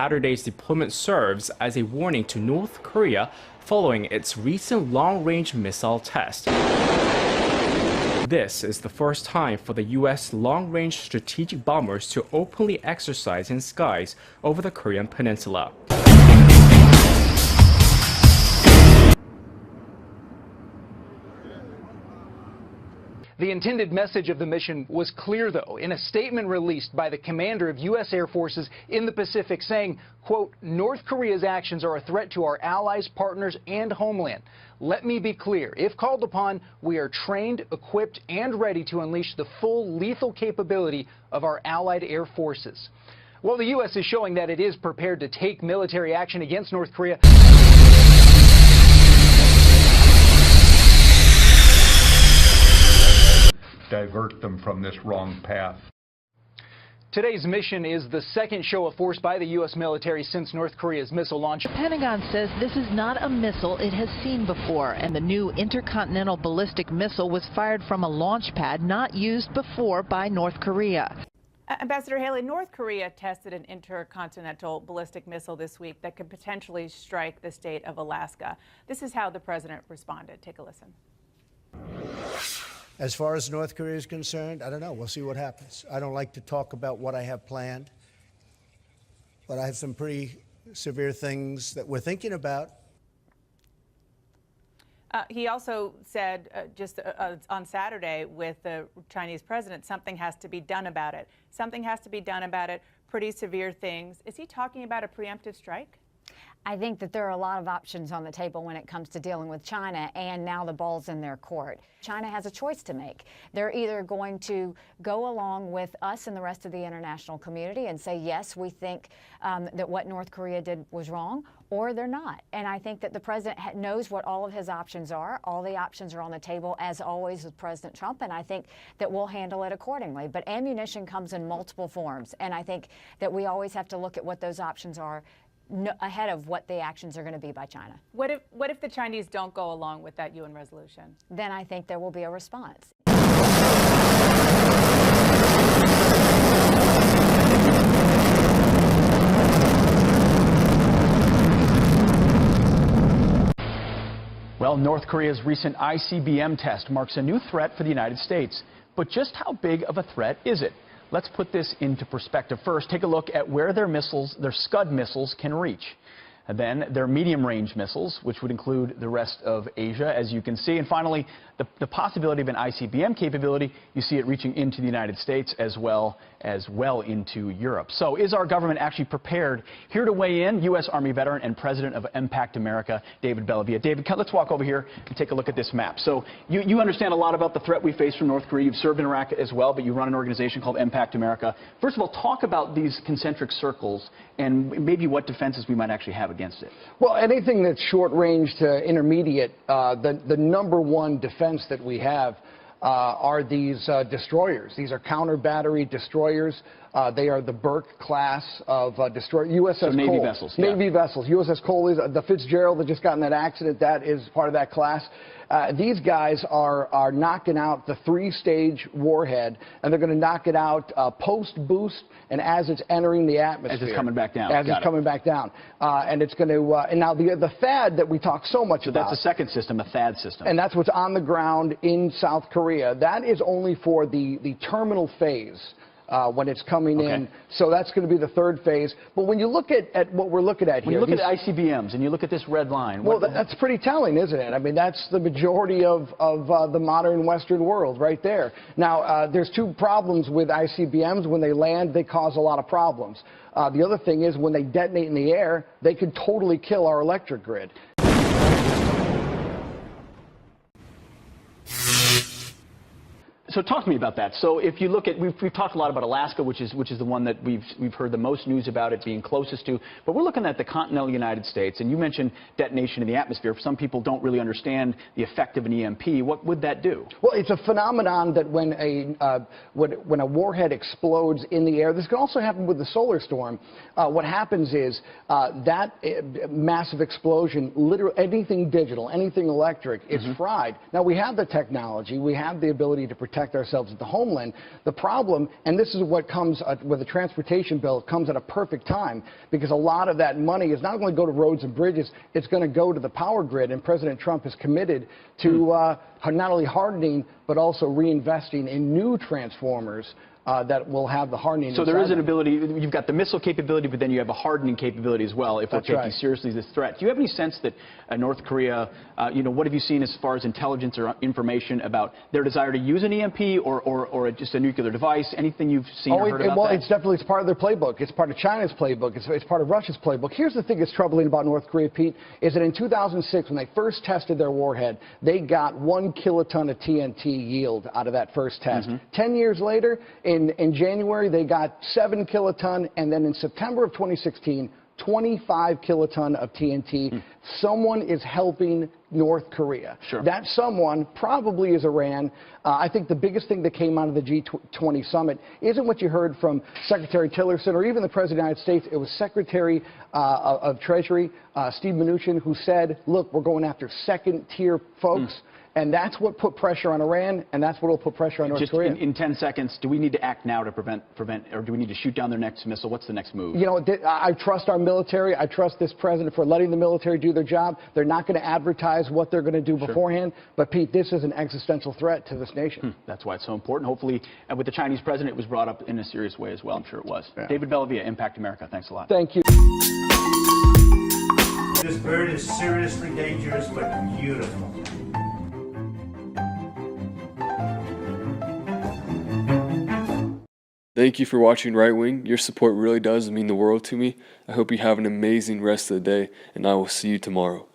Saturday's deployment serves as a warning to North Korea following its recent long-range missile test. This is the first time for the U.S. long-range strategic bombers to openly exercise in skies over the Korean peninsula. The intended message of the mission was clear, though, in a statement released by the commander of U.S. Air Forces in the Pacific saying, quote, "North Korea's actions are a threat to our allies, partners, and homeland. Let me be clear. If called upon, we are trained, equipped, and ready to unleash the full lethal capability of our allied air forces." Well, the U.S. is showing that it is prepared to take military action against North Korea. Divert them from this wrong path. Today's mission is the second show of force by the U.S. military since North Korea's missile launch. The Pentagon says this is not a missile it has seen before, and the new intercontinental ballistic missile was fired from a launch pad not used before by North Korea. Ambassador Haley, North Korea tested an intercontinental ballistic missile this week that could potentially strike the state of Alaska. This is how the president responded. Take a listen. As far as North Korea is concerned, I don't know. We'll see what happens. I don't like to talk about what I have planned, but I have some pretty severe things that we're thinking about. He also said just on Saturday with the Chinese president, something has to be done about it. Something has to be done about it. Pretty severe things. Is he talking about a preemptive strike? I think that there are a lot of options on the table when it comes to dealing with China, and now the ball's in their court. China has a choice to make. They're either going to go along with us and the rest of the international community and say, yes, we think that what North Korea did was wrong, or they're not. And I think that the president knows what all of his options are. All the options are on the table, as always, with President Trump, and I think that we'll handle it accordingly. But ammunition comes in multiple forms, and I think that we always have to look at what those options are ahead of what the actions are going to be by China. What if the Chinese don't go along with that UN resolution? Then I think there will be a response. Well, North Korea's recent ICBM test marks a new threat for the United States. But just how big of a threat is it? Let's put this into perspective. First, take a look at where their missiles, their Scud missiles, can reach. And then their medium-range missiles, which would include the rest of Asia, as you can see. And finally, the possibility of an ICBM capability, you see it reaching into the United States as well into Europe. So is our government actually prepared? Here to weigh in, U.S. Army veteran and president of Impact America, David Bellavia. David, let's walk over here and take a look at this map. So you understand a lot about the threat we face from North Korea. You've served in Iraq as well, but you run an organization called Impact America. First of all, talk about these concentric circles and maybe what defenses we might actually have against it. Well, anything that's short range to intermediate, the number one defense that we have are these destroyers. These are counter-battery destroyers. They are the Burke class of destroyer. USS Cole. Navy vessels. Navy vessels. USS Cole is the Fitzgerald that just got in that accident. That is part of that class. These guys are knocking out the three-stage warhead, and they're going to knock it out post-boost and as it's entering the atmosphere. As it's coming back down. As it's coming back down. And it's going to, and now the THAAD that we talk so much about. That's the second system, a THAAD system. And that's what's on the ground in South Korea. That is only for the terminal phase. When it's coming in. So that's going to be the third phase. But when you look at what we're looking at here. When you look at ICBMs and you look at this red line. Well, that's pretty telling, isn't it? I mean, that's the majority of the modern Western world right there. Now, there's two problems with ICBMs. When they land, they cause a lot of problems. The other thing is when they detonate in the air, they could totally kill our electric grid. So talk to me about that. So if you look at, we've talked a lot about Alaska, which is the one that we've heard the most news about it being closest to. But we're looking at the continental United States, and you mentioned detonation in the atmosphere. Some people don't really understand the effect of an EMP. What would that do? Well, it's a phenomenon that when a warhead explodes in the air, this can also happen with the solar storm. What happens is that massive explosion, literally anything digital, anything electric, is fried. Now we have the technology, we have the ability to protect protect ourselves at the homeland. The problem, and this is what comes with the transportation bill, it comes at a perfect time, because a lot of that money is not going to go to roads and bridges, it's going to go to the power grid, and President Trump is committed to not only hardening, but also reinvesting in new transformers that will have the hardening. So there is an ability, you've got the missile capability, but then you have a hardening capability as well if we're taking seriously this threat. Do you have any sense that North Korea, what have you seen as far as intelligence or information about their desire to use an EMP or just a nuclear device? Anything you've seen or heard about that? It's definitely part of their playbook. It's part of China's playbook. It's part of Russia's playbook. Here's the thing that's troubling about North Korea, Pete, is that in 2006, when they first tested their warhead, they got 1 kiloton of TNT yield out of that first test. 10 years later, in January, they got 7 kiloton, and then in September of 2016, 25 kiloton of TNT. Someone is helping North Korea. That someone probably is Iran. I think the biggest thing that came out of the G20 summit isn't what you heard from Secretary Tillerson or even the President of the United States. It was Secretary of Treasury, Steve Mnuchin, who said, look, we're going after second-tier folks. And that's what put pressure on Iran, and that's what will put pressure on North Korea. In 10 seconds, do we need to act now to prevent, or do we need to shoot down their next missile? What's the next move? I trust our military. I trust this president for letting the military do their job. They're not going to advertise what they're going to do beforehand. But, Pete, this is an existential threat to this nation. That's why it's so important. Hopefully, with the Chinese president, it was brought up in a serious way as well. I'm sure it was. David Bellavia, Impact America. Thanks a lot. Thank you. This bird is seriously dangerous, but beautiful. Thank you for watching Right Wing. Your support really does mean the world to me. I hope you have an amazing rest of the day, and I will see you tomorrow.